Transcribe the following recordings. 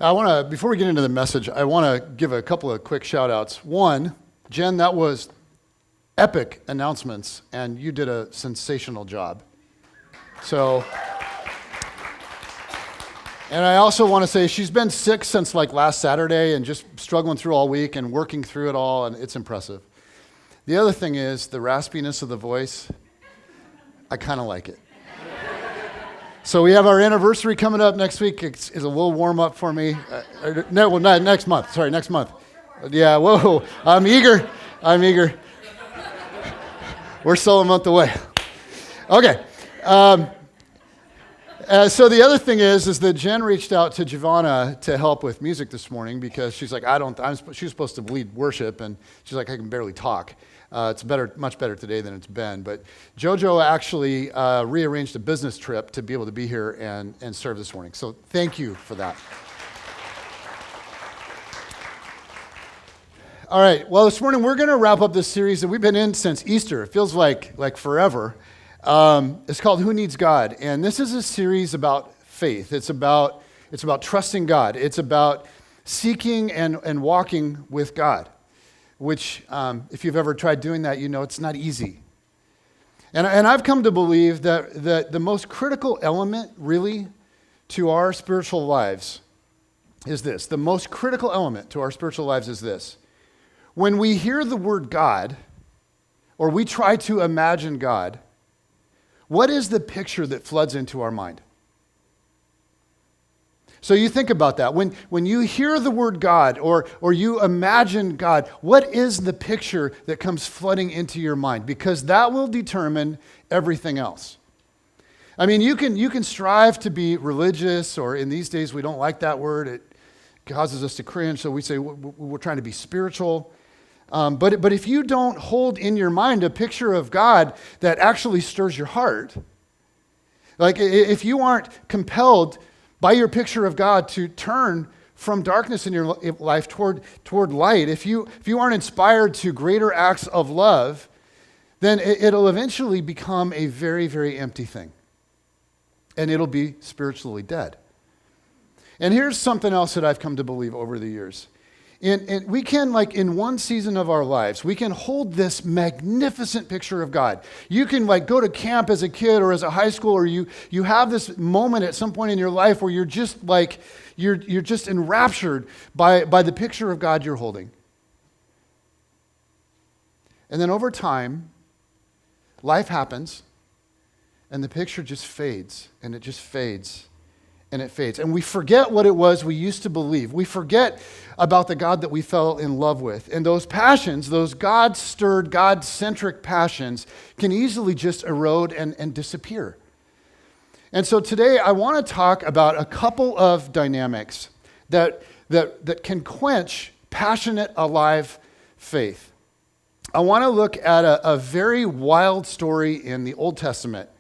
Before we get into the message, I want to give a couple of quick shout outs. One, Jen, that was epic announcements, and you did a sensational job. So, and I also want to say she's been sick since like last Saturday and just struggling through all week and working through it all, and it's impressive. The other thing is the raspiness of the voice. I kind of like it. So we have our anniversary coming up next week. It's a little warm up for me. Not next month. Sorry, next month. Yeah, whoa. I'm eager. We're still a month away. Okay. So the other thing is that Jen reached out to Giovanna to help with music this morning because she's like, she was supposed to lead worship, and she's like, I can barely talk. It's much better today than it's been. But JoJo actually rearranged a business trip to be able to be here and serve this morning. So thank you for that. All right. Well, this morning we're going to wrap up this series that we've been in since Easter. It feels like forever. It's called Who Needs God? And this is a series about faith. It's about trusting God. It's about seeking and walking with God, which if you've ever tried doing that, you know it's not easy. And I've come to believe that the most critical element really to our spiritual lives is this. The most critical element to our spiritual lives is this. When we hear the word God, or we try to imagine God, what is the picture that floods into our mind? So you think about that. When you hear the word God or you imagine God, what is the picture that comes flooding into your mind? Because that will determine everything else. I mean, you can strive to be religious, or in these days we don't like that word. It causes us to cringe, so we say we're trying to be spiritual. But if you don't hold in your mind a picture of God that actually stirs your heart, like if you aren't compelled by your picture of God to turn from darkness in your life toward light, if you aren't inspired to greater acts of love, then it'll eventually become a very, very empty thing. And it'll be spiritually dead. And here's something else that I've come to believe over the years. And we can, like in one season of our lives, we can hold this magnificent picture of God. You can like go to camp as a kid or as a high school, or you have this moment at some point in your life where you're just like, you're just enraptured by the picture of God you're holding. And then over time, life happens, and the picture just fades, and it just fades. And it fades. And we forget what it was we used to believe. We forget about the God that we fell in love with. And those passions, those God-stirred, God-centric passions, can easily just erode and disappear. And so today I want to talk about a couple of dynamics that can quench passionate, alive faith. I want to look at a very wild story in the Old Testament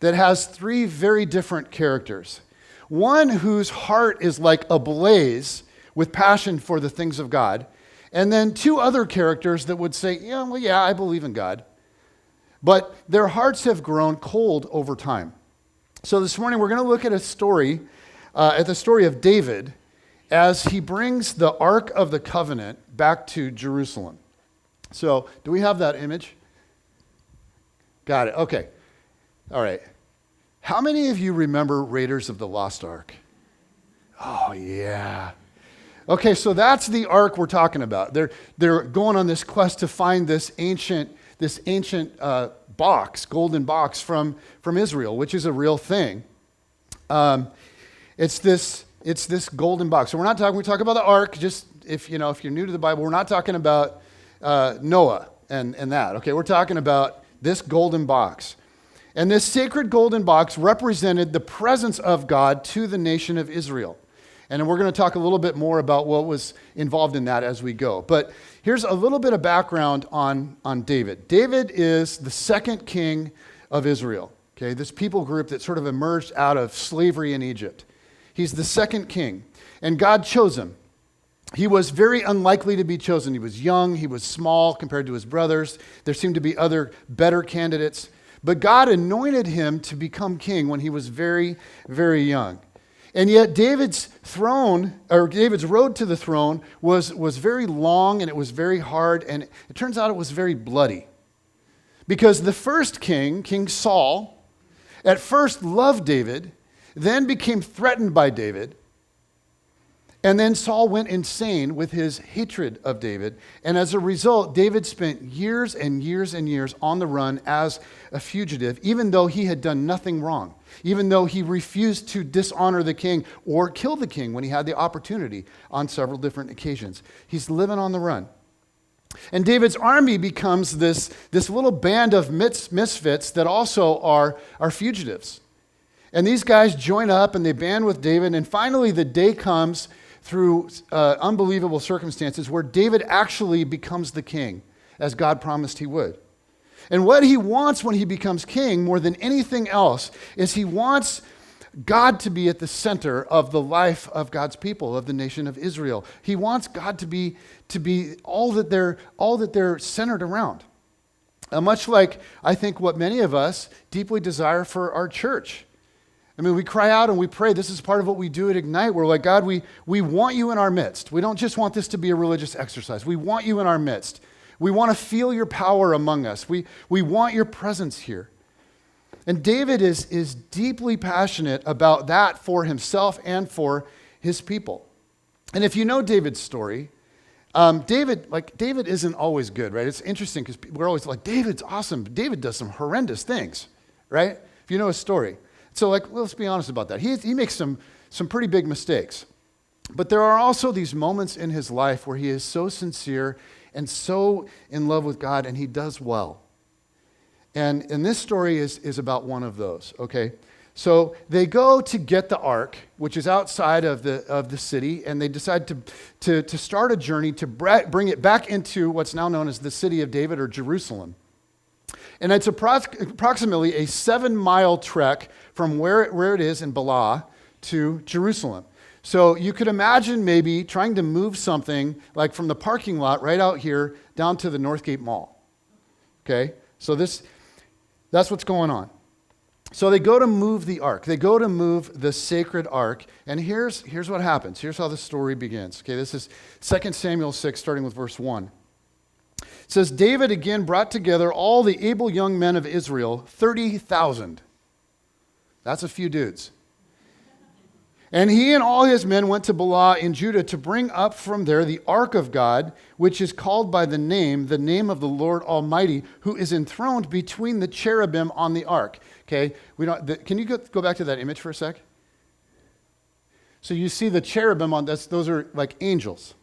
that has three very different characters. One whose heart is like ablaze with passion for the things of God, and then two other characters that would say, yeah, I believe in God, but their hearts have grown cold over time. So this morning we're going to look at the story of David as he brings the Ark of the Covenant back to Jerusalem. So do we have that image? Got it. Okay. All right. How many of you remember Raiders of the Lost Ark? Oh, yeah. Okay, so that's the ark we're talking about. They're going on this quest to find this ancient box, golden box from Israel, which is a real thing. It's this golden box. So we talk about the ark. Just if you're new to the Bible, we're not talking about Noah and that. Okay, we're talking about this golden box. And this sacred golden box represented the presence of God to the nation of Israel. And we're going to talk a little bit more about what was involved in that as we go. But here's a little bit of background on David. David is the second king of Israel. Okay, this people group that sort of emerged out of slavery in Egypt. He's the second king, and God chose him. He was very unlikely to be chosen. He was young, he was small compared to his brothers. There seemed to be other better candidates. But God anointed him to become king when he was very, very young. And yet David's throne, or David's road to the throne was very long and it was very hard, and it turns out it was very bloody. Because the first king, King Saul, at first loved David, then became threatened by David, and then Saul went insane with his hatred of David. And as a result, David spent years and years and years on the run as a fugitive, even though he had done nothing wrong, even though he refused to dishonor the king or kill the king when he had the opportunity on several different occasions. He's living on the run. And David's army becomes this little band of misfits that also are fugitives. And these guys join up and they band with David, and finally the day comes through unbelievable circumstances where David actually becomes the king, as God promised he would. And what he wants when he becomes king more than anything else is he wants God to be at the center of the life of God's people, of the nation of Israel. He wants God to be all that they're centered around. Much like I think what many of us deeply desire for our church. I mean, we cry out and we pray. This is part of what we do at Ignite. We're like, God, we want you in our midst. We don't just want this to be a religious exercise. We want you in our midst. We want to feel your power among us. We want your presence here. And David is deeply passionate about that for himself and for his people. And if you know David's story, David isn't always good, right? It's interesting because we're always like, David's awesome, but David does some horrendous things, right? If you know his story. So let's be honest about that. He makes some pretty big mistakes. But there are also these moments in his life where he is so sincere and so in love with God, and he does well. And this story is about one of those, okay? So they go to get the ark, which is outside of the city, and they decide to start a journey to bring it back into what's now known as the city of David, or Jerusalem. And it's approximately a 7-mile trek from where it is in Bala to Jerusalem. So you could imagine maybe trying to move something like from the parking lot right out here down to the Northgate Mall. Okay? So that's what's going on. So they go to move the ark. They go to move the sacred ark. And here's what happens. Here's how the story begins. Okay, this is 2 Samuel 6, starting with verse 1. It says, David again brought together all the able young men of Israel, 30,000. That's a few dudes. And he and all his men went to Bala in Judah to bring up from there the ark of God, which is called by the name of the Lord Almighty, who is enthroned between the cherubim on the ark. Okay, can you go back to that image for a sec? So you see the cherubim on this; those are like angels.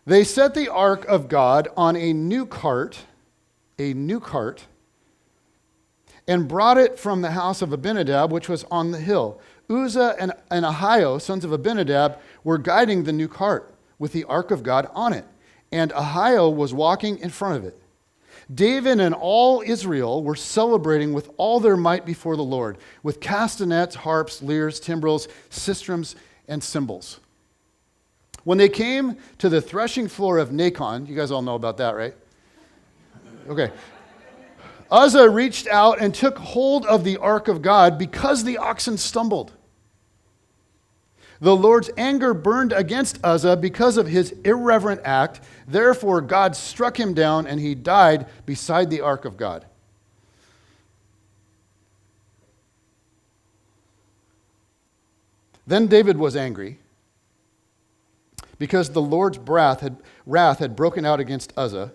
They set the ark of God on a new cart, and brought it from the house of Abinadab, which was on the hill. Uzzah and Ahio, sons of Abinadab, were guiding the new cart with the ark of God on it, and Ahio was walking in front of it. David and all Israel were celebrating with all their might before the Lord, with castanets, harps, lyres, timbrels, sistrums, and cymbals. When they came to the threshing floor of Nacon, you guys all know about that, right? Okay. Uzzah reached out and took hold of the ark of God because the oxen stumbled. The Lord's anger burned against Uzzah because of his irreverent act. Therefore, God struck him down and he died beside the ark of God. Then David was angry because the Lord's wrath had broken out against Uzzah.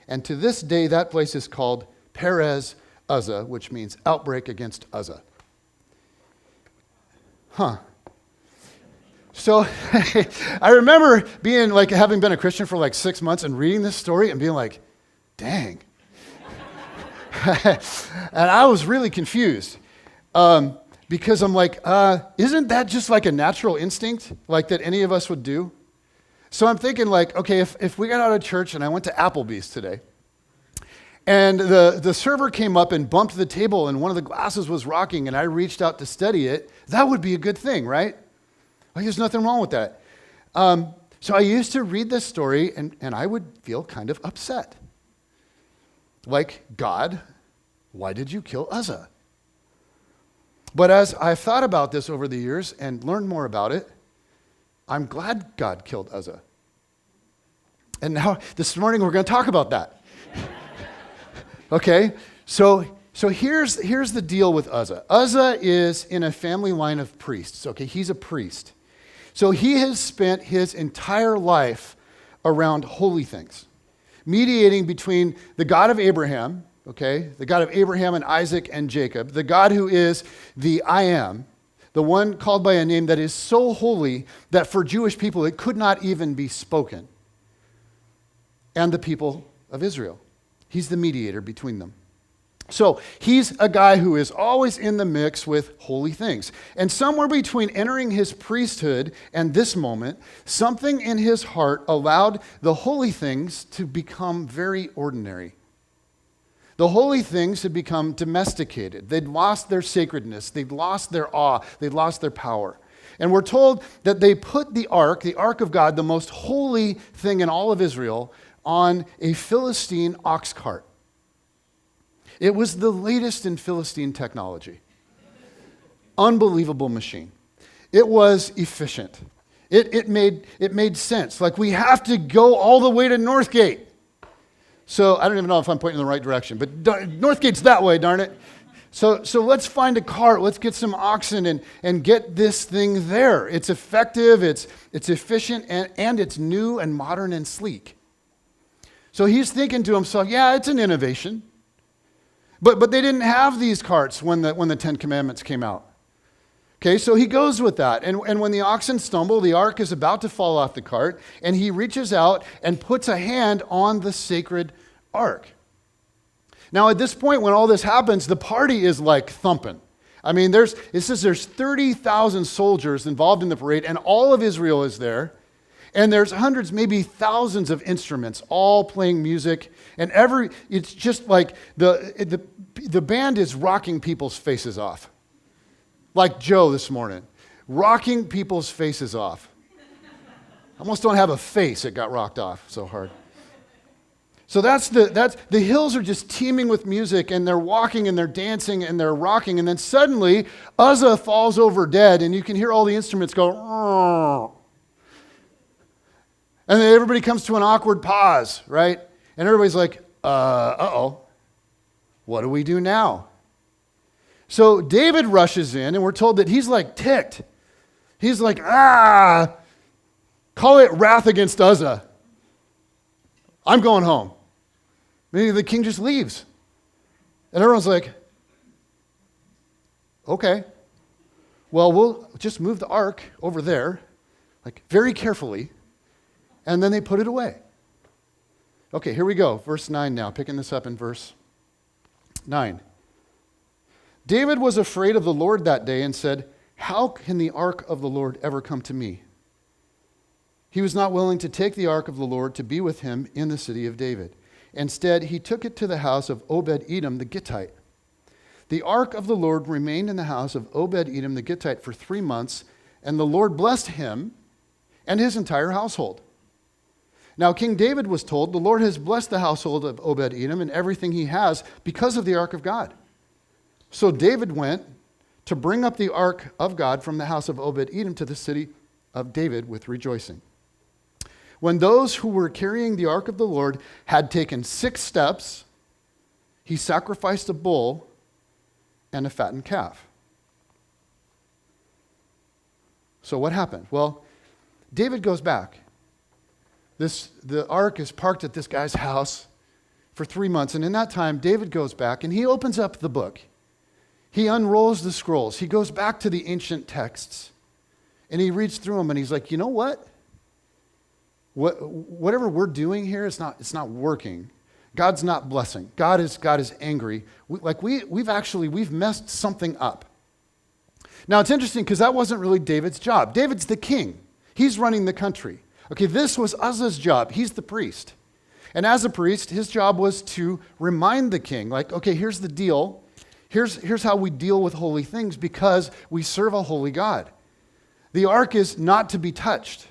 And to this day, that place is called Perez Uzzah, which means outbreak against Uzzah. So I remember being having been a Christian for 6 months and reading this story and being like, dang. And I was really confused because I'm like, isn't that just like a natural instinct that any of us would do? So I'm thinking okay, if we got out of church and I went to Applebee's today, and the server came up and bumped the table and one of the glasses was rocking and I reached out to steady it, that would be a good thing, right? There's nothing wrong with that. So I used to read this story and I would feel kind of upset. God, why did you kill Uzzah? But as I've thought about this over the years and learned more about it, I'm glad God killed Uzzah. And now, this morning, we're going to talk about that. Okay? So here's the deal with Uzzah. Uzzah is in a family line of priests. Okay? He's a priest. So he has spent his entire life around holy things, mediating between the God of Abraham, okay, the God of Abraham and Isaac and Jacob, the God who is the I Am, the one called by a name that is so holy that for Jewish people it could not even be spoken, and the people of Israel. He's the mediator between them. So he's a guy who is always in the mix with holy things. And somewhere between entering his priesthood and this moment, something in his heart allowed the holy things to become very ordinary. The holy things had become domesticated. They'd lost their sacredness. They'd lost their awe. They'd lost their power. And we're told that they put the ark of God, the most holy thing in all of Israel, on a Philistine ox cart. It was the latest in Philistine technology. Unbelievable machine. It was efficient. It made sense. Like, we have to go all the way to Northgate. So I don't even know if I'm pointing in the right direction, but Northgate's that way, darn it. So let's find a cart. Let's get some oxen and get this thing there. It's effective, it's efficient, and it's new and modern and sleek. So he's thinking to himself, yeah, it's an innovation. But they didn't have these carts when the Ten Commandments came out. Okay, so he goes with that. And when the oxen stumble, the ark is about to fall off the cart, and he reaches out and puts a hand on the sacred ark. Now, at this point, when all this happens, the party is like thumping. I mean, there's 30,000 soldiers involved in the parade, and all of Israel is there. And there's hundreds, maybe thousands of instruments, all playing music. And it's just like the band is rocking people's faces off. Like Joe this morning, rocking people's faces off. I almost don't have a face, it got rocked off so hard. So the hills are just teeming with music, and they're walking and they're dancing and they're rocking. And then suddenly, Uzzah falls over dead, and you can hear all the instruments go, "Rrr." And then everybody comes to an awkward pause, right? And everybody's like, uh-oh, what do we do now? So David rushes in, and we're told that he's like ticked. He's like, call it wrath against Uzzah. I'm going home. Maybe the king just leaves. And everyone's like, okay, well, we'll just move the ark over there, like very carefully, and then they put it away. Okay, here we go. Verse 9 now, picking this up in verse 9. David was afraid of the Lord that day and said, how can the ark of the Lord ever come to me? He was not willing to take the ark of the Lord to be with him in the city of David. Instead, he took it to the house of Obed-Edom the Gittite. The ark of the Lord remained in the house of Obed-Edom the Gittite for 3 months, and the Lord blessed him and his entire household. Now, King David was told, the Lord has blessed the household of Obed-Edom and everything he has because of the ark of God. So David went to bring up the ark of God from the house of Obed-Edom to the city of David with rejoicing. When those who were carrying the ark of the Lord had taken 6 steps, he sacrificed a bull and a fattened calf. So what happened? Well, David goes back. The ark is parked at this guy's house for 3 months, and in that time, David goes back and he opens up the book. He unrolls the scrolls. He goes back to the ancient texts, and he reads through them, and he's like, you know what? Whatever we're doing here, it's not working. God's not blessing. God is angry. We've messed something up. Now, it's interesting because that wasn't really David's job. David's the king. He's running the country. Okay, this was Uzzah's job. He's the priest. And as a priest, his job was to remind the king, like, okay, here's the deal. Here's how we deal with holy things because we serve a holy God. The ark is not to be touched.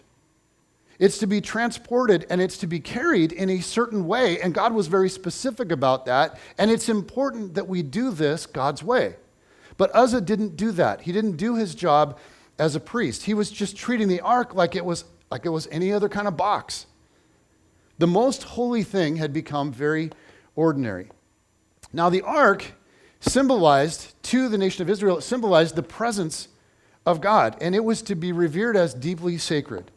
It's to be transported and it's to be carried in a certain way. And God was very specific about that. And it's important that we do this God's way. But Uzzah didn't do that. He didn't do his job as a priest. He was just treating the ark like it was any other kind of box. The most holy thing had become very ordinary. Now the ark symbolized, to the nation of Israel, it symbolized the presence of God, and it was to be revered as deeply sacred.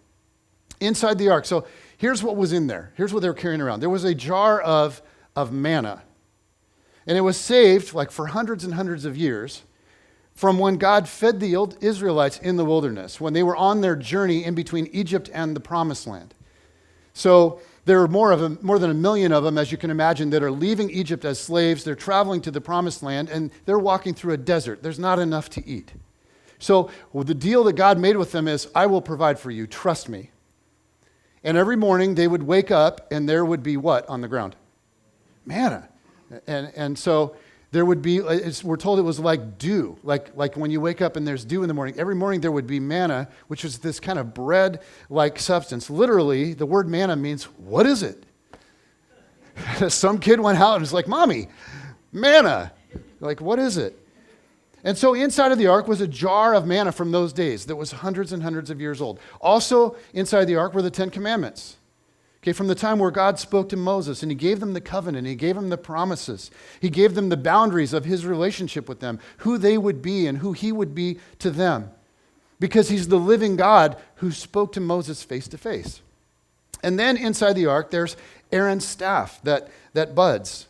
Inside the ark, so here's what was in there. Here's what they were carrying around. There was a jar of manna, and it was saved like for hundreds and hundreds of years from when God fed the Israelites in the wilderness, when they were on their journey in between Egypt and the Promised Land. So there are more than 1 million of them, as you can imagine, that are leaving Egypt as slaves. They're traveling to the Promised Land, and they're walking through a desert. There's not enough to eat. So the deal that God made with them is, I will provide for you. Trust me. And every morning they would wake up, and there would be what on the ground? Manna. And so there would be, we're told it was like dew, like when you wake up and there's dew in the morning. Every morning there would be manna, which was this kind of bread-like substance. Literally, the word manna means, what is it? Some kid went out and was like, Mommy, manna. Like, what is it? And so inside of the ark was a jar of manna from those days that was hundreds and hundreds of years old. Also inside the ark were the 10 Commandments. Okay, from the time where God spoke to Moses and he gave them the covenant, he gave them the promises, he gave them the boundaries of his relationship with them, who they would be and who he would be to them. Because he's the living God who spoke to Moses face to face. And then inside the ark, there's Aaron's staff that buds.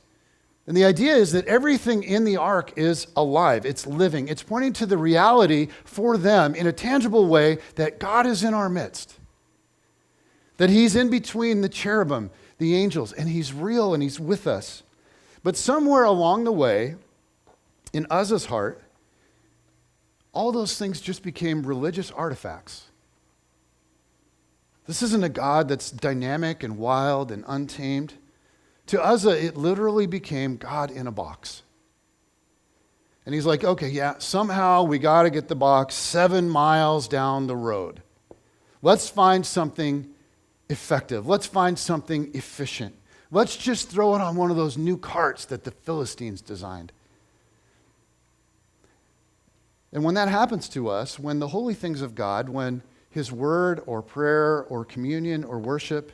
And the idea is that everything in the ark is alive, it's living. It's pointing to the reality for them in a tangible way that God is in our midst. That he's in between the cherubim, the angels, and he's real and he's with us. But somewhere along the way, in Uzzah's heart, all those things just became religious artifacts. This isn't a God that's dynamic and wild and untamed. To Uzzah, it literally became God in a box. And he's like, okay, yeah, somehow we got to get the box 7 miles down the road. Let's find something effective. Let's find something efficient. Let's just throw it on one of those new carts that the Philistines designed. And when that happens to us, when the holy things of God, when his word or prayer or communion or worship,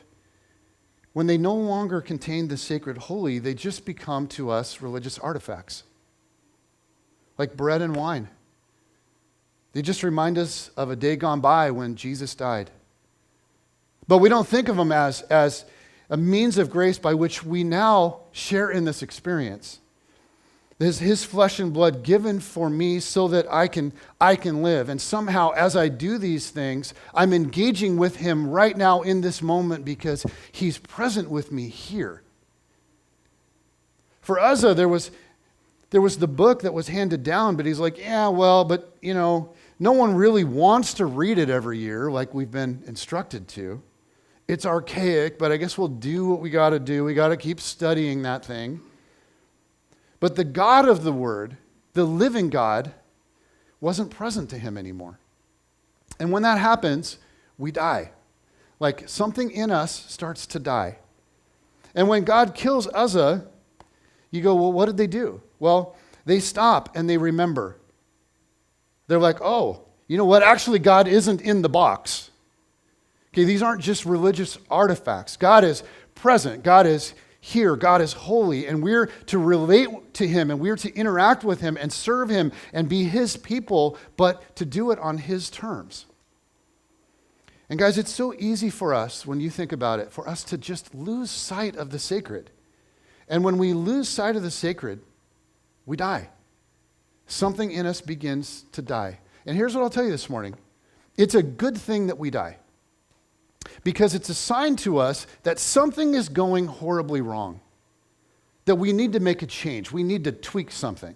when they no longer contain the sacred holy, they just become to us religious artifacts. Like bread and wine. They just remind us of a day gone by when Jesus died. But we don't think of them as a means of grace by which we now share in this experience. There's his flesh and blood given for me so that I can live. And somehow, as I do these things, I'm engaging with him right now in this moment because he's present with me here. For Uzzah, there was the book that was handed down, but he's like, yeah, well, but, no one really wants to read it every year like we've been instructed to. It's archaic, but I guess we'll do what we got to do. We got to keep studying that thing. But the God of the Word, the living God, wasn't present to him anymore. And when that happens, we die. Like something in us starts to die. And when God kills Uzzah, you go, well, what did they do? Well, they stop and they remember. They're like, oh, you know what? Actually, God isn't in the box. Okay, these aren't just religious artifacts. God is present. God is here. God is holy. And we're to relate to him and we're to interact with him and serve him and be his people, but to do it on his terms. And guys, it's so easy for us, when you think about it, for us to just lose sight of the sacred. And when we lose sight of the sacred, we die. Something in us begins to die. And here's what I'll tell you this morning. It's a good thing that we die. Because it's a sign to us that something is going horribly wrong. That we need to make a change. We need to tweak something.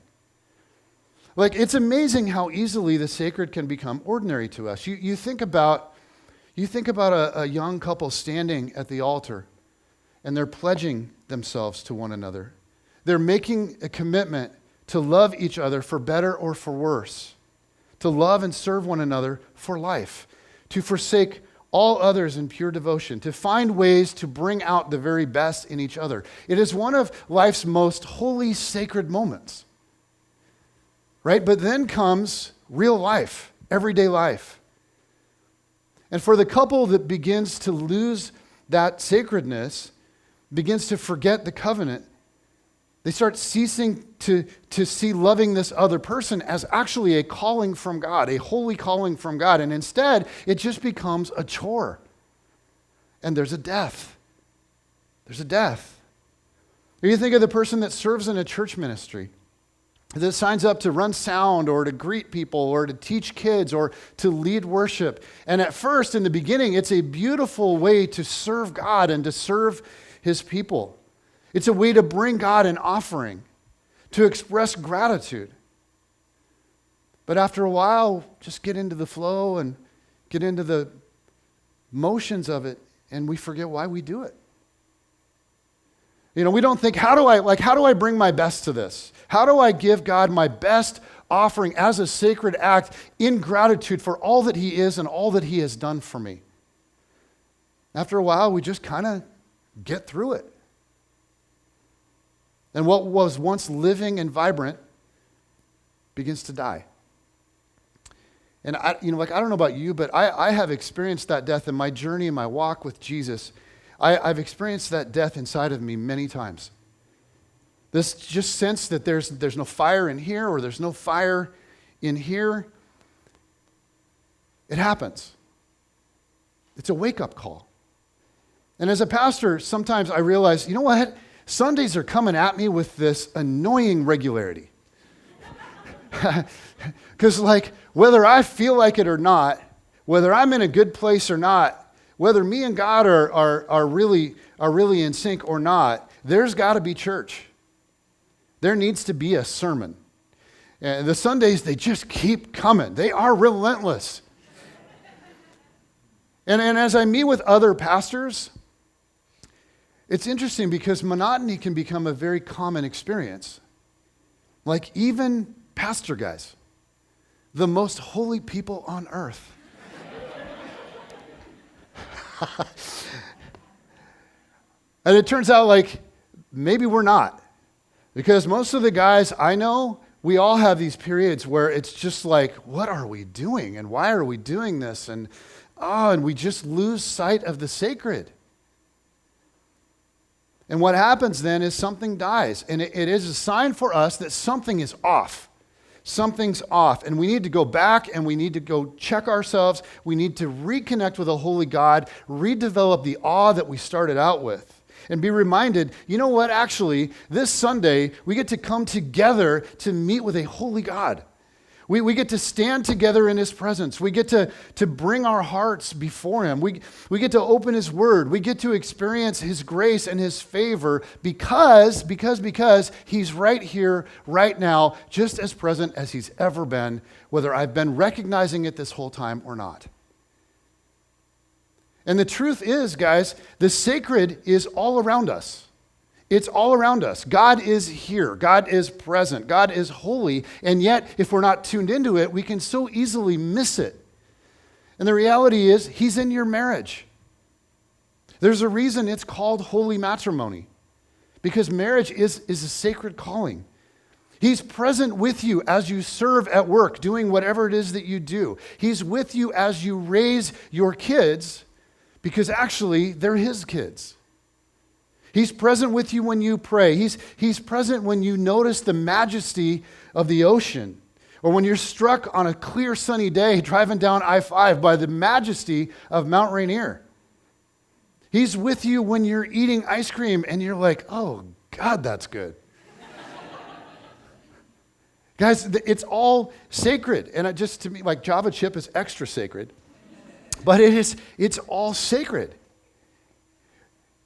Like, it's amazing how easily the sacred can become ordinary to us. You think about a young couple standing at the altar and they're pledging themselves to one another. They're making a commitment to love each other for better or for worse. To love and serve one another for life. To forsake all others in pure devotion, to find ways to bring out the very best in each other. It is one of life's most holy, sacred moments. right? But then comes real life, everyday life. And for the couple that begins to lose that sacredness, begins to forget the covenant, they start ceasing to see loving this other person as actually a calling from God, a holy calling from God. And instead, it just becomes a chore. And there's a death. There's a death. Or you think of the person that serves in a church ministry, that signs up to run sound or to greet people or to teach kids or to lead worship. And at first, in the beginning, it's a beautiful way to serve God and to serve his people. It's a way to bring God an offering, to express gratitude. But after a while, just get into the flow and get into the motions of it, and we forget why we do it. We don't think, how do I bring my best to this? How do I give God my best offering as a sacred act in gratitude for all that he is and all that he has done for me? After a while, we just kind of get through it. And what was once living and vibrant begins to die. And I don't know about you, but I have experienced that death in my journey, in my walk with Jesus. I've experienced that death inside of me many times. This just sense that there's no fire in here or there's no fire in here. It happens. It's a wake-up call. And as a pastor, sometimes I realize, you know what? Sundays are coming at me with this annoying regularity. Because whether I feel like it or not, whether I'm in a good place or not, whether me and God are really in sync or not, there's got to be church. There needs to be a sermon. And the Sundays, they just keep coming. They are relentless. And as I meet with other pastors, it's interesting because monotony can become a very common experience. Like even pastor guys, the most holy people on earth. And it turns out maybe we're not. Because most of the guys I know, we all have these periods where it's just what are we doing? And why are we doing this? And we just lose sight of the sacred. And what happens then is something dies. And it is a sign for us that something is off. Something's off. And we need to go back and we need to go check ourselves. We need to reconnect with a holy God, redevelop the awe that we started out with. And be reminded, you know what, actually, this Sunday, we get to come together to meet with a holy God. We get to stand together in his presence. We get to bring our hearts before him. We get to open his word. We get to experience his grace and his favor because he's right here, right now, just as present as he's ever been, whether I've been recognizing it this whole time or not. And the truth is, guys, the sacred is all around us. It's all around us. God is here. God is present. God is holy. And yet, if we're not tuned into it, we can so easily miss it. And the reality is, he's in your marriage. There's a reason it's called holy matrimony. Because marriage is a sacred calling. He's present with you as you serve at work, doing whatever it is that you do. He's with you as you raise your kids, because actually, they're his kids. He's present with you when you pray. He's present when you notice the majesty of the ocean, or when you're struck on a clear sunny day driving down I-5 by the majesty of Mount Rainier. He's with you when you're eating ice cream and you're like, oh, God, that's good. Guys, it's all sacred. And to me, Java chip is extra sacred. But it's all sacred.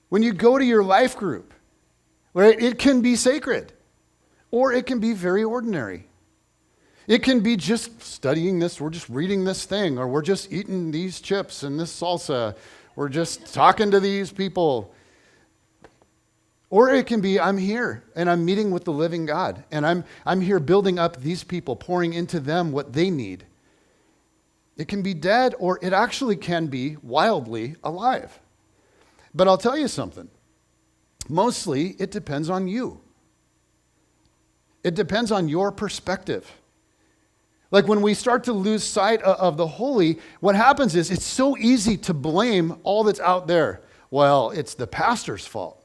When you go to your life group, right, it can be sacred, or it can be very ordinary. It can be just studying this, we're just reading this thing, or we're just eating these chips and this salsa, we're just talking to these people. Or it can be, I'm here and I'm meeting with the living God, and I'm here building up these people, pouring into them what they need. It can be dead, or it actually can be wildly alive. But I'll tell you something. Mostly, it depends on you. It depends on your perspective. Like when we start to lose sight of the holy, what happens is it's so easy to blame all that's out there. Well, it's the pastor's fault.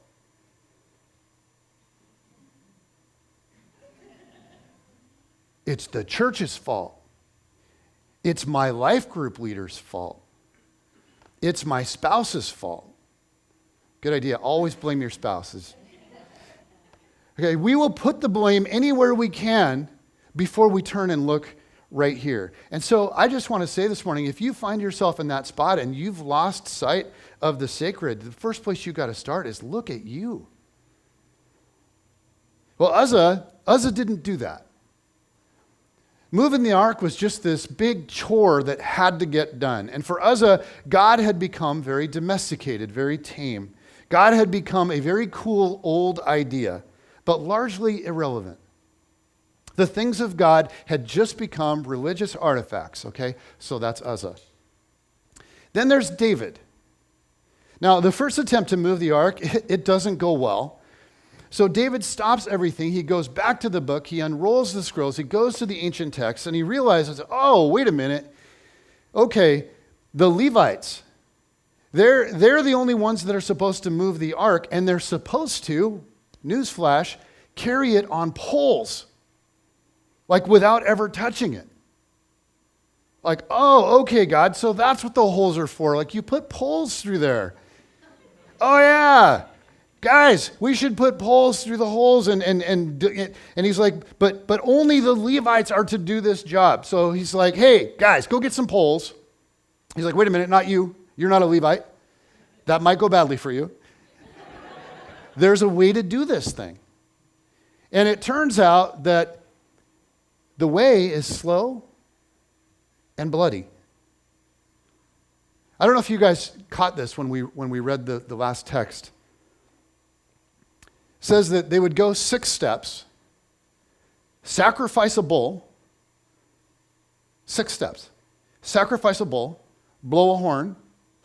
It's the church's fault. It's my life group leader's fault. It's my spouse's fault. Good idea. Always blame your spouses. Okay, we will put the blame anywhere we can before we turn and look right here. And so I just want to say this morning, if you find yourself in that spot and you've lost sight of the sacred, the first place you've got to start is look at you. Well, Uzzah didn't do that. Moving the ark was just this big chore that had to get done. And for Uzzah, God had become very domesticated, very tame. God had become a very cool old idea, but largely irrelevant. The things of God had just become religious artifacts, okay? So that's Uzzah. Then there's David. Now, the first attempt to move the ark, it doesn't go well. So David stops everything. He goes back to the book. He unrolls the scrolls. He goes to the ancient texts, and he realizes, oh, wait a minute. Okay, the Levites, they're the only ones that are supposed to move the ark, and they're supposed to, newsflash, carry it on poles, like without ever touching it. Like, oh, okay, God, so that's what the holes are for. Like, you put poles through there. Oh, yeah. Guys, we should put poles through the holes, and he's like, but only the Levites are to do this job. So he's like, hey, guys, go get some poles. He's like, wait a minute, not you. You're not a Levite. That might go badly for you. There's a way to do this thing. And it turns out that the way is slow and bloody. I don't know if you guys caught this when we read the last text. Says that they would go 6 steps, sacrifice a bull, 6 steps, sacrifice a bull, blow a horn,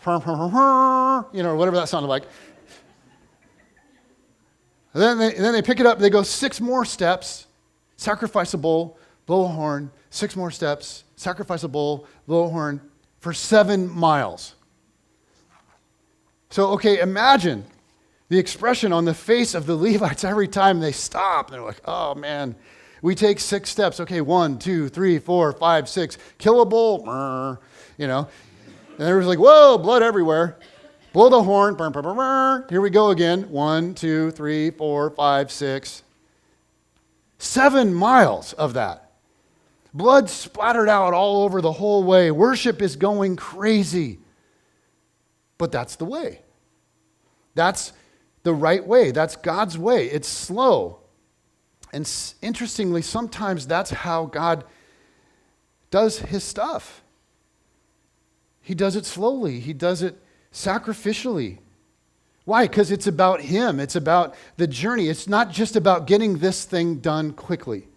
whatever that sounded like. And then they pick it up, they go 6 more steps, sacrifice a bull, blow a horn, 6 more steps, sacrifice a bull, blow a horn, for 7 miles. So, okay, imagine the expression on the face of the Levites every time they stop. They're like, oh man, we take 6 steps. Okay, 1, 2, 3, 4, 5, 6. Kill a bull, And everyone's like, whoa, blood everywhere. Blow the horn, here we go again. 1, 2, 3, 4, 5, 6. 7 miles of that. Blood splattered out all over the whole way. Worship is going crazy. But that's the way. That's the right way. That's God's way. It's slow. And interestingly, sometimes that's how God does his stuff. He does it slowly. He does it sacrificially. Why? Because it's about him. It's about the journey. It's not just about getting this thing done quickly.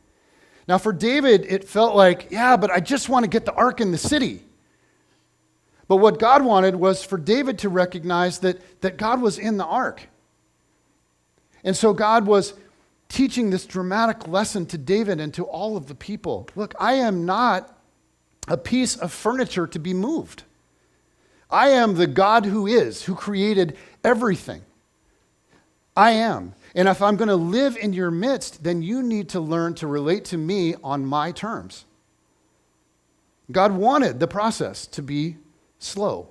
Now for David, it felt like, yeah, but I just want to get the ark in the city. But what God wanted was for David to recognize that God was in the ark. And so God was teaching this dramatic lesson to David and to all of the people. Look, I am not a piece of furniture to be moved. I am the God who is, who created everything. I am. And if I'm going to live in your midst, then you need to learn to relate to me on my terms. God wanted the process to be slow.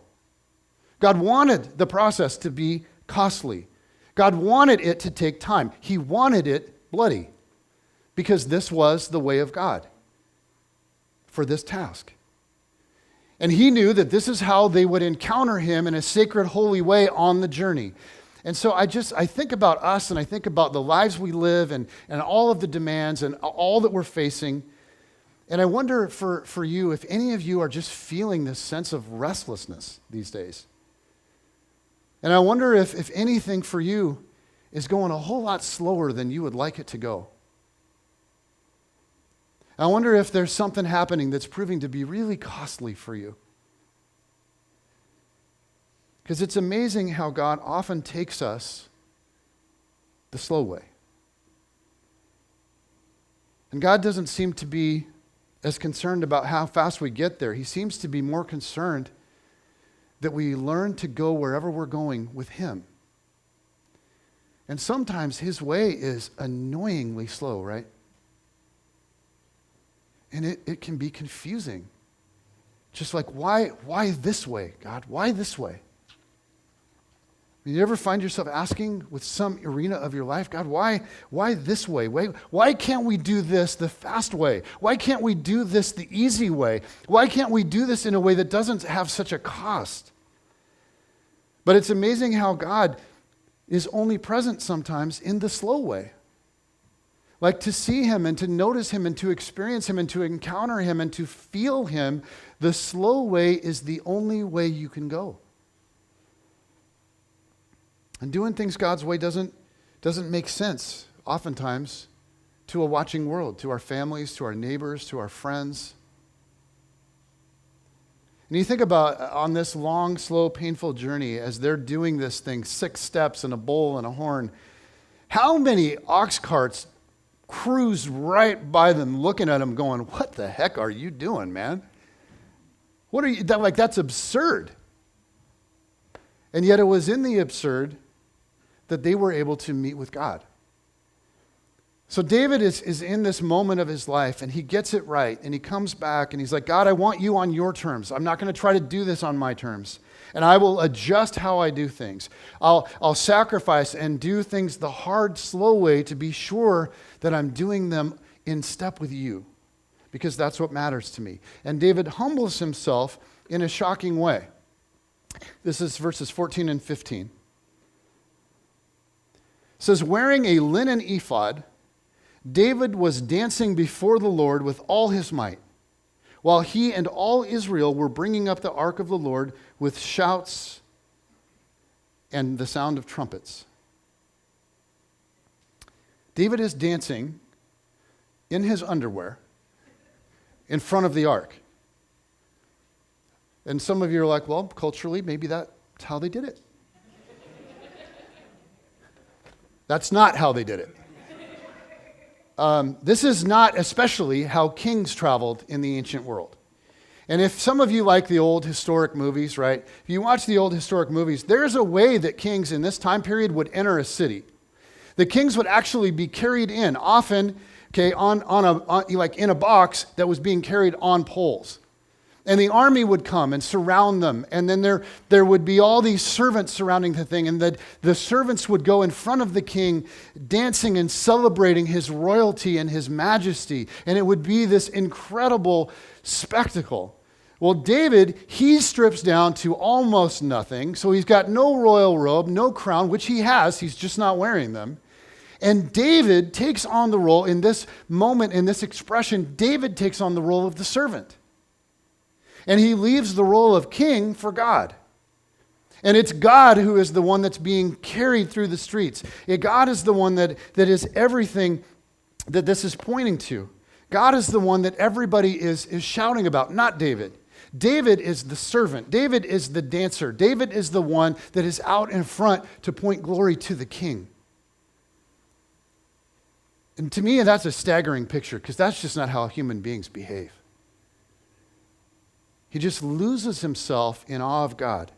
God wanted the process to be costly. God wanted it to take time. He wanted it bloody because this was the way of God for this task. And he knew that this is how they would encounter him in a sacred, holy way on the journey. And so I think about us and I think about the lives we live and all of the demands and all that we're facing. And I wonder for you, if any of you are just feeling this sense of restlessness these days. And I wonder if anything for you is going a whole lot slower than you would like it to go. I wonder if there's something happening that's proving to be really costly for you. Because it's amazing how God often takes us the slow way. And God doesn't seem to be as concerned about how fast we get there. He seems to be more concerned that we learn to go wherever we're going with him. And sometimes his way is annoyingly slow, right? And it can be confusing. Just like, why this way, God? Why this way? You ever find yourself asking with some arena of your life, God, why this way? Why can't we do this the fast way? Why can't we do this the easy way? Why can't we do this in a way that doesn't have such a cost? But it's amazing how God is only present sometimes in the slow way. Like to see him and to notice him and to experience him and to encounter him and to feel him, the slow way is the only way you can go. And doing things God's way doesn't make sense, oftentimes, to a watching world, to our families, to our neighbors, to our friends. And you think about on this long, slow, painful journey, as they're doing this thing, 6 steps and a bowl and a horn, how many ox carts cruised right by them, looking at them, going, "What the heck are you doing, man? What are you, that's absurd." And yet it was in the absurd that they were able to meet with God. So David is in this moment of his life, and he gets it right, and he comes back, and he's like, "God, I want you on your terms. I'm not going to try to do this on my terms, and I will adjust how I do things. I'll sacrifice and do things the hard, slow way to be sure that I'm doing them in step with you, because that's what matters to me." And David humbles himself in a shocking way. This is verses 14 and 15. It says, "Wearing a linen ephod, David was dancing before the Lord with all his might, while he and all Israel were bringing up the ark of the Lord with shouts and the sound of trumpets." David is dancing in his underwear in front of the ark. And some of you are like, well, culturally, maybe that's how they did it. That's not how they did it. This is not especially how kings traveled in the ancient world. And if some of you like the old historic movies, right? If you watch the old historic movies, there's a way that kings in this time period would enter a city. The kings would actually be carried in, often, like in a box that was being carried on poles. And the army would come and surround them. And then there would be all these servants surrounding the thing. And the servants would go in front of the king, dancing and celebrating his royalty and his majesty. And it would be this incredible spectacle. Well, David, he strips down to almost nothing. So he's got no royal robe, no crown, which he has. He's just not wearing them. And David takes on the role in this moment, in this expression, David takes on the role of the servant. And he leaves the role of king for God. And it's God who is the one that's being carried through the streets. God is the one that is everything that this is pointing to. God is the one that everybody is shouting about, not David. David is the servant. David is the dancer. David is the one that is out in front to point glory to the king. And to me, that's a staggering picture, because that's just not how human beings behave. He just loses himself in awe of God.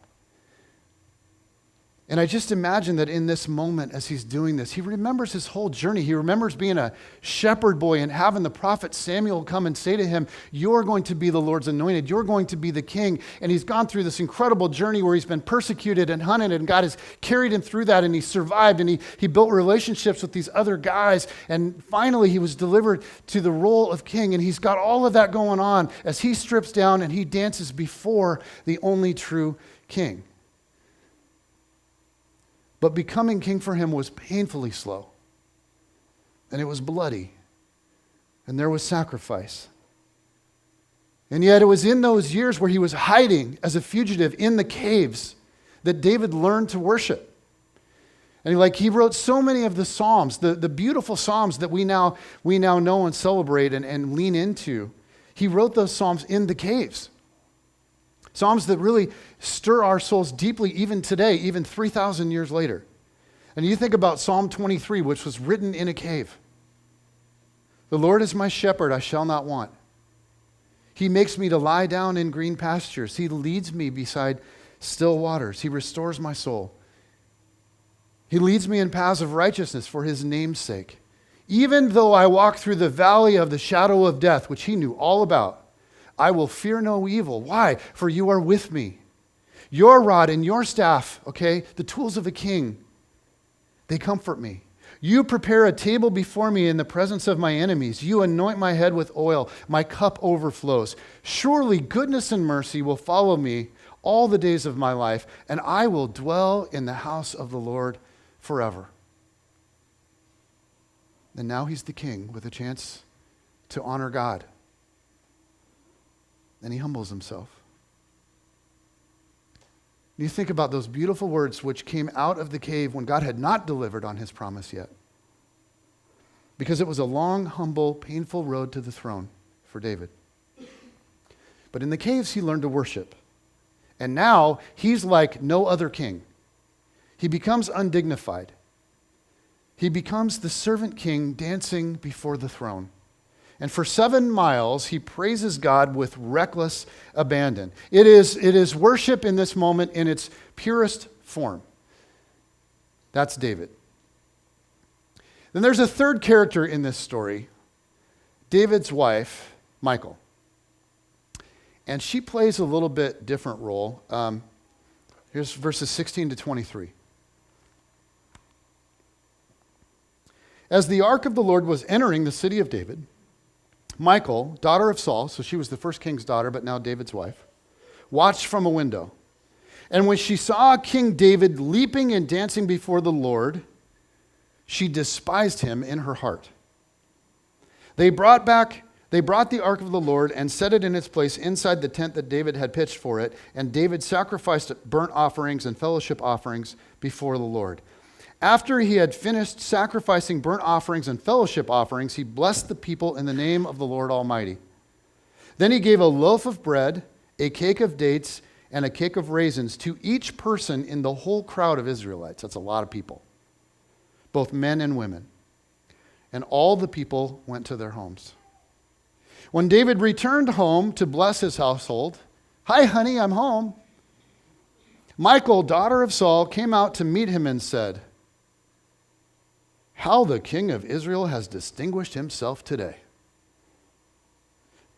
And I just imagine that in this moment, as he's doing this, he remembers his whole journey. He remembers being a shepherd boy and having the prophet Samuel come and say to him, "You're going to be the Lord's anointed. You're going to be the king." And he's gone through this incredible journey where he's been persecuted and hunted, and God has carried him through that, and he survived, and he built relationships with these other guys. And finally, he was delivered to the role of king. And he's got all of that going on as he strips down and he dances before the only true king. But becoming king for him was painfully slow. And it was bloody. And there was sacrifice. And yet it was in those years where he was hiding as a fugitive in the caves that David learned to worship. And he wrote so many of the Psalms, the beautiful Psalms that we now know and celebrate and lean into. He wrote those Psalms in the caves. Psalms that really stir our souls deeply even today, even 3,000 years later. And you think about Psalm 23, which was written in a cave. "The Lord is my shepherd, I shall not want. He makes me to lie down in green pastures. He leads me beside still waters. He restores my soul. He leads me in paths of righteousness for his name's sake. Even though I walk through the valley of the shadow of death, which he knew all about, I will fear no evil. Why? For you are with me. Your rod and your staff, okay, the tools of a king, they comfort me. You prepare a table before me in the presence of my enemies. You anoint my head with oil. My cup overflows. Surely goodness and mercy will follow me all the days of my life, and I will dwell in the house of the Lord forever. And now he's the king with a chance to honor God. And he humbles himself. You think about those beautiful words which came out of the cave when God had not delivered on his promise yet. Because it was a long, humble, painful road to the throne for David. But in the caves, he learned to worship. And now he's like no other king. He becomes undignified. He becomes the servant king dancing before the throne. And for 7 miles, he praises God with reckless abandon. It is worship in this moment in its purest form. That's David. Then there's a third character in this story, David's wife, Michal. And she plays a little bit different role. Here's verses 16 to 23. As the ark of the Lord was entering the city of David, Michal, daughter of Saul, so she was the first king's daughter, but now David's wife, watched from a window. And when she saw King David leaping and dancing before the Lord, she despised him in her heart. They brought the ark of the Lord and set it in its place inside the tent that David had pitched for it, and David sacrificed burnt offerings and fellowship offerings before the Lord. After he had finished sacrificing burnt offerings and fellowship offerings, he blessed the people in the name of the Lord Almighty. Then he gave a loaf of bread, a cake of dates, and a cake of raisins to each person in the whole crowd of Israelites. That's a lot of people, both men and women. And all the people went to their homes. When David returned home to bless his household, "Hi, honey, I'm home," Michal, daughter of Saul, came out to meet him and said, "How the king of Israel has distinguished himself today,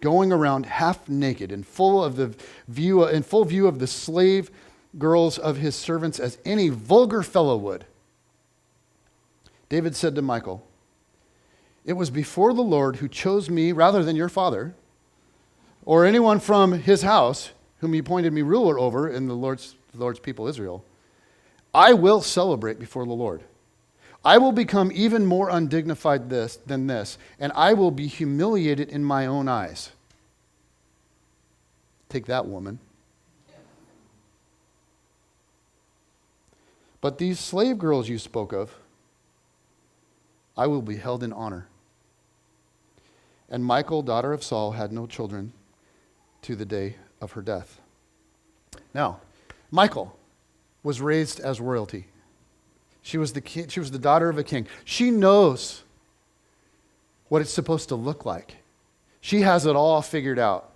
going around half naked in full view of the slave girls of his servants as any vulgar fellow would." David said to Michal, "It was before the Lord who chose me rather than your father, or anyone from his house whom he appointed me ruler over in the Lord's people Israel. I will celebrate before the Lord. I will become even more undignified than this, and I will be humiliated in my own eyes." Take that, woman. "But these slave girls you spoke of, I will be held in honor." And Michal, daughter of Saul, had no children to the day of her death. Now, Michal was raised as royalty. She was the daughter of a king. She knows what it's supposed to look like. She has it all figured out.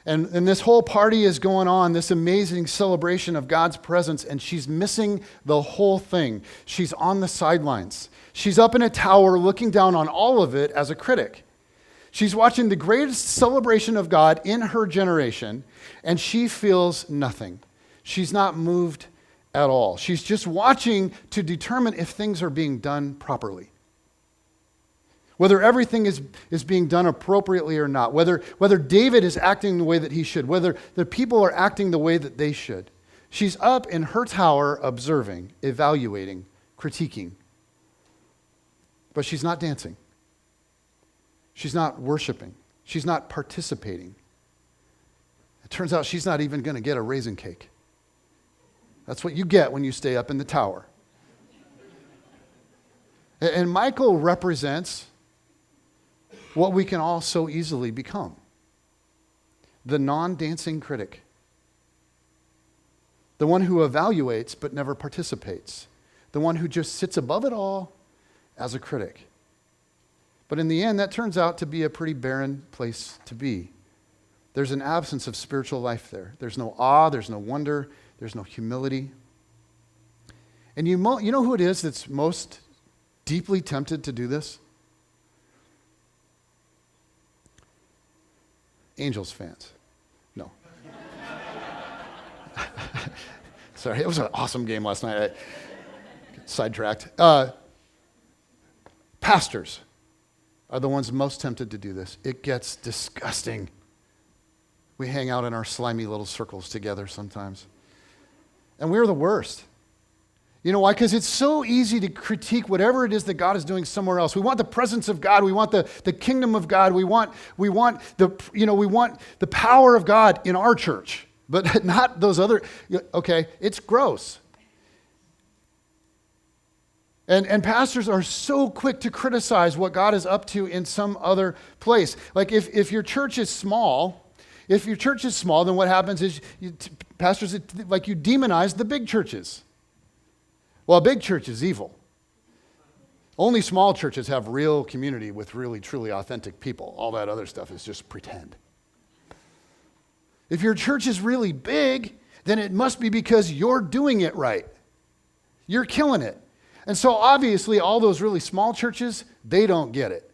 And this whole party is going on, this amazing celebration of God's presence, and she's missing the whole thing. She's on the sidelines. She's up in a tower looking down on all of it as a critic. She's watching the greatest celebration of God in her generation, and she feels nothing. She's not moved at all. She's just watching to determine if things are being done properly. Whether everything is being done appropriately or not. Whether David is acting the way that he should. Whether the people are acting the way that they should. She's up in her tower observing, evaluating, critiquing. But she's not dancing. She's not worshiping. She's not participating. It turns out she's not even going to get a raisin cake. That's what you get when you stay up in the tower. And Michal represents what we can all so easily become. The non-dancing critic. The one who evaluates but never participates. The one who just sits above it all as a critic. But in the end, that turns out to be a pretty barren place to be. There's an absence of spiritual life there. There's no awe, there's no wonder, there's no humility. And you know who it is that's most deeply tempted to do this? Angels fans. No. Sorry, it was an awesome game last night. I sidetracked. Pastors are the ones most tempted to do this. It gets disgusting. We hang out in our slimy little circles together sometimes. And we're the worst. You know why? Because it's so easy to critique whatever it is that God is doing somewhere else. We want the presence of God. We want the kingdom of God. We want the power of God in our church, but not those other. Okay, it's gross. And pastors are so quick to criticize what God is up to in some other place. Like if your church is small, then what happens is pastors, you demonize the big churches. Well, a big church is evil. Only small churches have real community with really, truly authentic people. All that other stuff is just pretend. If your church is really big, then it must be because you're doing it right. You're killing it. And so obviously all those really small churches, they don't get it.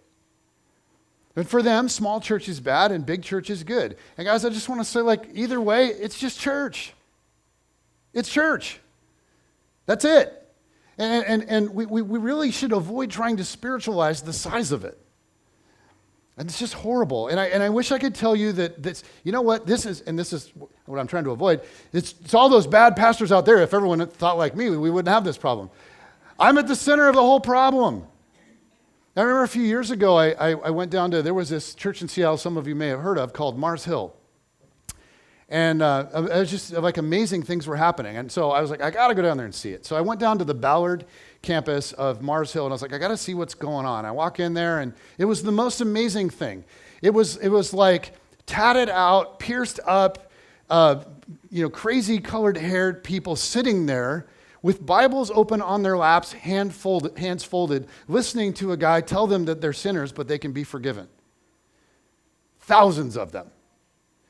And for them, small church is bad and big church is good. And guys, I just want to say, either way, it's just church. It's church. That's it. And we really should avoid trying to spiritualize the size of it. And it's just horrible. And I wish I could tell you that this, you know what, this is what I'm trying to avoid. It's all those bad pastors out there. If everyone thought like me, we wouldn't have this problem. I'm at the center of the whole problem. I remember a few years ago, I went down to, there was this church in Seattle some of you may have heard of called Mars Hill. And it was just amazing things were happening. And so I was like, I got to go down there and see it. So I went down to the Ballard campus of Mars Hill, and I was like, I got to see what's going on. I walk in there, and it was the most amazing thing. It was like tatted out, pierced up, crazy colored haired people sitting there with Bibles open on their laps, hands folded, listening to a guy tell them that they're sinners, but they can be forgiven. Thousands of them.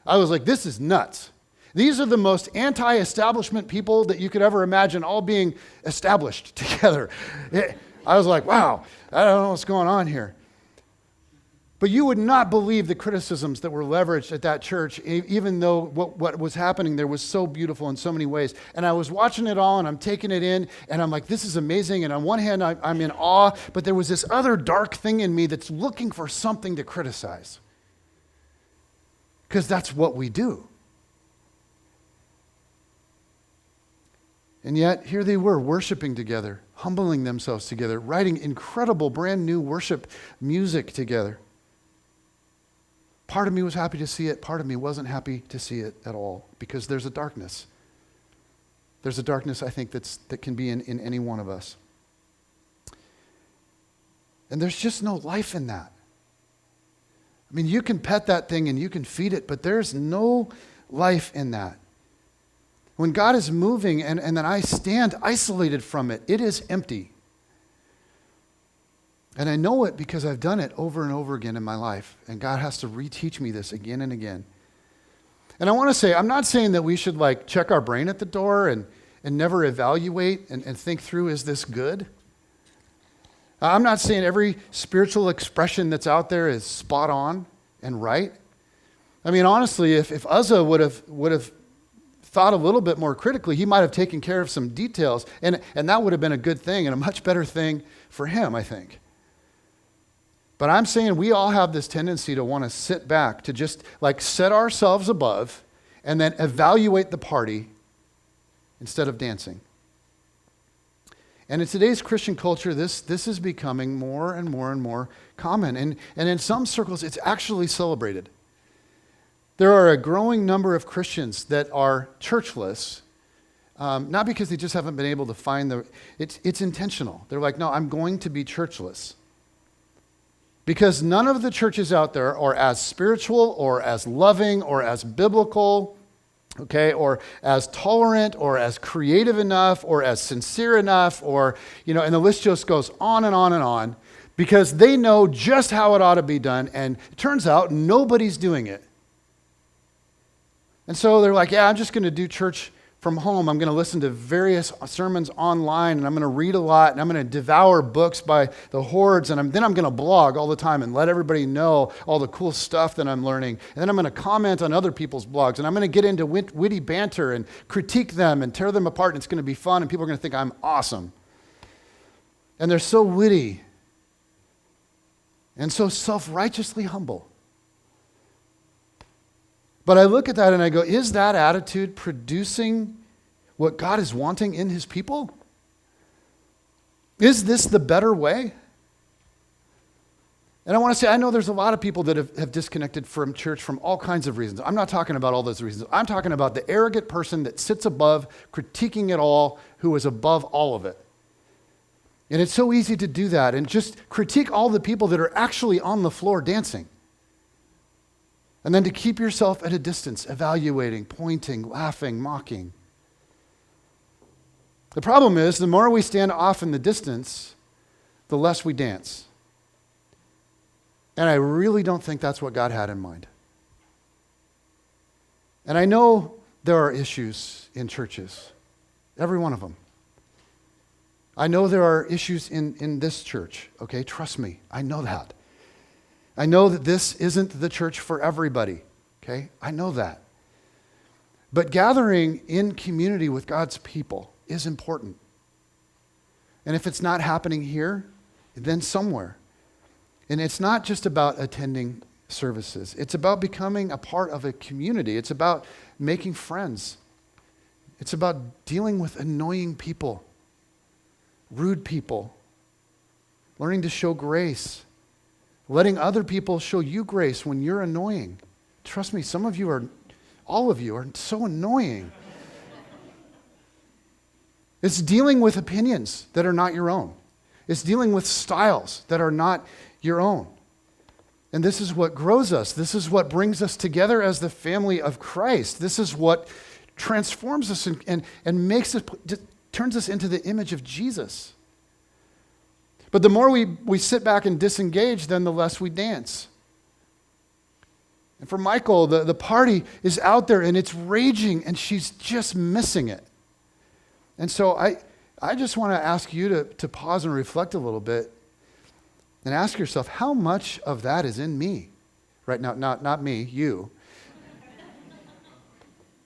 I was like, this is nuts. These are the most anti-establishment people that you could ever imagine, all being established together. I was like, wow, I don't know what's going on here. But you would not believe the criticisms that were leveraged at that church, even though what was happening there was so beautiful in so many ways. And I was watching it all, and I'm taking it in, and I'm like, this is amazing. And on one hand, I'm in awe, but there was this other dark thing in me that's looking for something to criticize. Because that's what we do. And yet, here they were, worshiping together, humbling themselves together, writing incredible brand new worship music together. Part of me was happy to see it. Part of me wasn't happy to see it at all, because there's a darkness. There's a darkness, I think, that can be in any one of us. And there's just no life in that. I mean, you can pet that thing and you can feed it, but there's no life in that. When God is moving and then I stand isolated from it, it is empty. And I know it because I've done it over and over again in my life. And God has to reteach me this again and again. And I want to say, I'm not saying that we should check our brain at the door and never evaluate and think through, is this good? I'm not saying every spiritual expression that's out there is spot on and right. I mean, honestly, if Uzzah would have thought a little bit more critically, he might have taken care of some details, and that would have been a good thing and a much better thing for him, I think. But I'm saying we all have this tendency to want to sit back, to just set ourselves above and then evaluate the party instead of dancing. And in today's Christian culture, this is becoming more and more and more common. And in some circles, it's actually celebrated. There are a growing number of Christians that are churchless, not because they just haven't been able to find it's intentional. They're like, no, I'm going to be churchless. Because none of the churches out there are as spiritual or as loving or as biblical, okay, or as tolerant or as creative enough or as sincere enough, or, and the list just goes on and on and on, because they know just how it ought to be done, and it turns out nobody's doing it. And so they're like, yeah, I'm just going to do church from home. I'm going to listen to various sermons online, and I'm going to read a lot, and I'm going to devour books by the hordes, and then I'm going to blog all the time and let everybody know all the cool stuff that I'm learning. And then I'm going to comment on other people's blogs, and I'm going to get into witty banter and critique them and tear them apart, and it's going to be fun, and people are going to think I'm awesome. And they're so witty and so self-righteously humble. But I look at that and I go, is that attitude producing what God is wanting in his people? Is this the better way? And I want to say, I know there's a lot of people that have disconnected from church from all kinds of reasons. I'm not talking about all those reasons. I'm talking about the arrogant person that sits above, critiquing it all, who is above all of it. And it's so easy to do that and just critique all the people that are actually on the floor dancing. And then to keep yourself at a distance, evaluating, pointing, laughing, mocking. The problem is, the more we stand off in the distance, the less we dance. And I really don't think that's what God had in mind. And I know there are issues in churches, every one of them. I know there are issues in this church, okay? Trust me, I know that. I know that this isn't the church for everybody, okay? I know that. But gathering in community with God's people is important. And if it's not happening here, then somewhere. And it's not just about attending services. It's about becoming a part of a community. It's about making friends. It's about dealing with annoying people, rude people, learning to show grace, letting other people show you grace when you're annoying. Trust me, all of you are so annoying. It's dealing with opinions that are not your own. It's dealing with styles that are not your own. And this is what grows us. This is what brings us together as the family of Christ. This is what transforms us and makes us, turns us into the image of Jesus. But the more we sit back and disengage, then the less we dance. And for Michal, the party is out there and it's raging and she's just missing it. And so I just want to ask you to pause and reflect a little bit and ask yourself, how much of that is in me right now? Not me, you.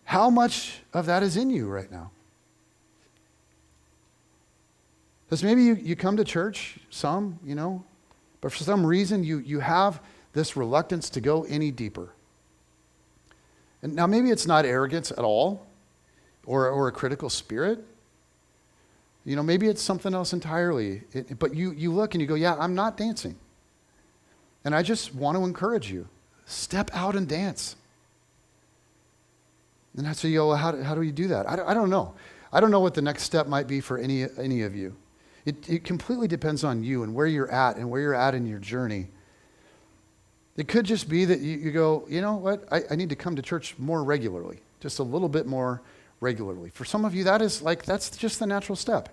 How much of that is in you right now? Because maybe you come to church, some, but for some reason you have this reluctance to go any deeper. And now maybe it's not arrogance at all or a critical spirit. Maybe it's something else entirely. But you look and you go, yeah, I'm not dancing. And I just want to encourage you, step out and dance. And I say, well, how do you do that? I don't know. I don't know what the next step might be for any of you. It completely depends on you and where you're at in your journey. It could just be that you go, you know what, I need to come to church more regularly, just a little bit more regularly. For some of you, that's just the natural step.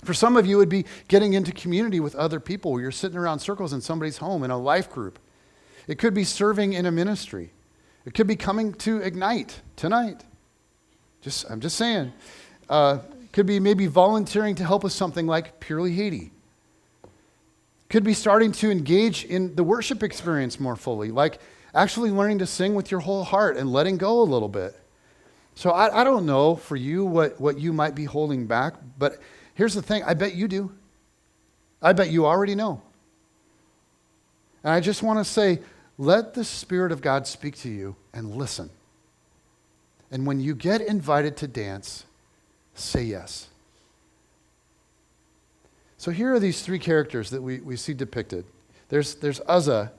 For some of you, it would be getting into community with other people where you're sitting around circles in somebody's home in a life group. It could be serving in a ministry. It could be coming to Ignite tonight. I'm just saying. Could be maybe volunteering to help with something like Purely Haiti. Could be starting to engage in the worship experience more fully, like actually learning to sing with your whole heart and letting go a little bit. So I don't know for you what you might be holding back, but here's the thing, I bet you do. I bet you already know. And I just want to say, let the Spirit of God speak to you and listen. And when you get invited to dance, say yes. So here are these three characters that we see depicted. There's Uzzah,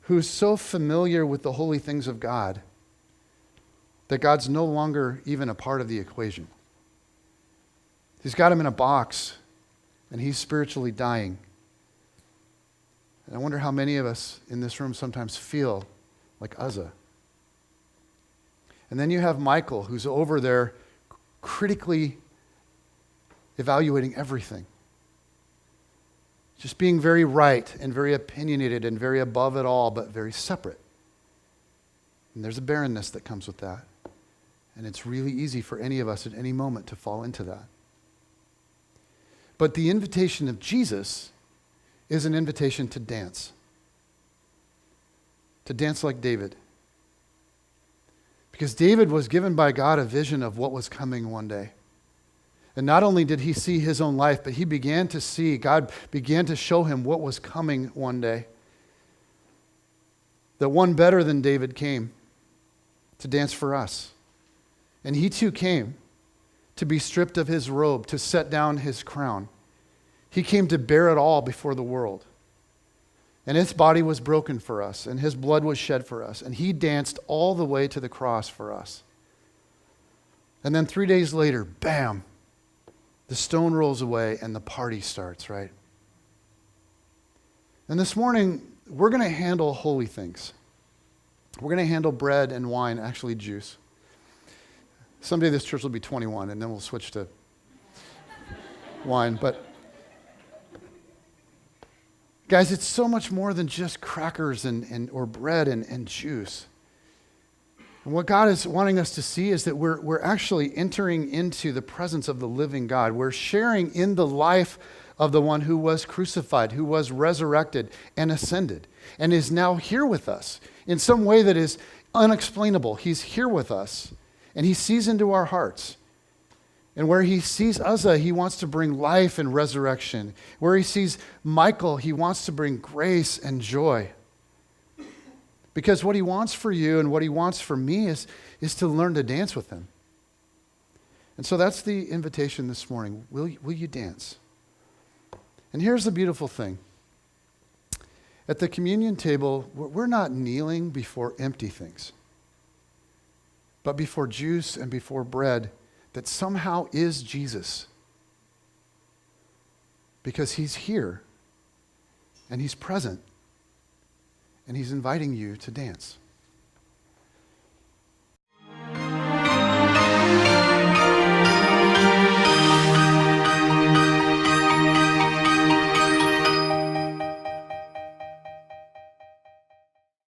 who's so familiar with the holy things of God that God's no longer even a part of the equation. He's got him in a box, and he's spiritually dying. And I wonder how many of us in this room sometimes feel like Uzzah. And then you have Michal, who's over there critically evaluating everything. Just being very right and very opinionated and very above it all, but very separate. And there's a barrenness that comes with that. And it's really easy for any of us at any moment to fall into that. But the invitation of Jesus is an invitation to dance. To dance like David. Because David was given by God a vision of what was coming one day. And not only did he see his own life, but he began to see, God began to show him what was coming one day. That one better than David came to dance for us. And he too came to be stripped of his robe, to set down his crown. He came to bear it all before the world. And his body was broken for us, and his blood was shed for us. And he danced all the way to the cross for us. And then 3 days later, bam, the stone rolls away and the party starts, right? And this morning, we're going to handle holy things. We're going to handle bread and wine, actually juice. Someday this church will be 21, and then we'll switch to wine. But guys, it's so much more than just crackers or bread and juice. And what God is wanting us to see is that we're actually entering into the presence of the living God. We're sharing in the life of the one who was crucified, who was resurrected and ascended, and is now here with us in some way that is unexplainable. He's here with us, and he sees into our hearts. And where he sees Uzzah, he wants to bring life and resurrection. Where he sees Michael, he wants to bring grace and joy. Because what he wants for you and what he wants for me is to learn to dance with him. And so that's the invitation this morning. Will you dance? And here's the beautiful thing. At the communion table, we're not kneeling before empty things, but before juice and before bread that somehow is Jesus. Because he's here, and he's present, and he's inviting you to dance.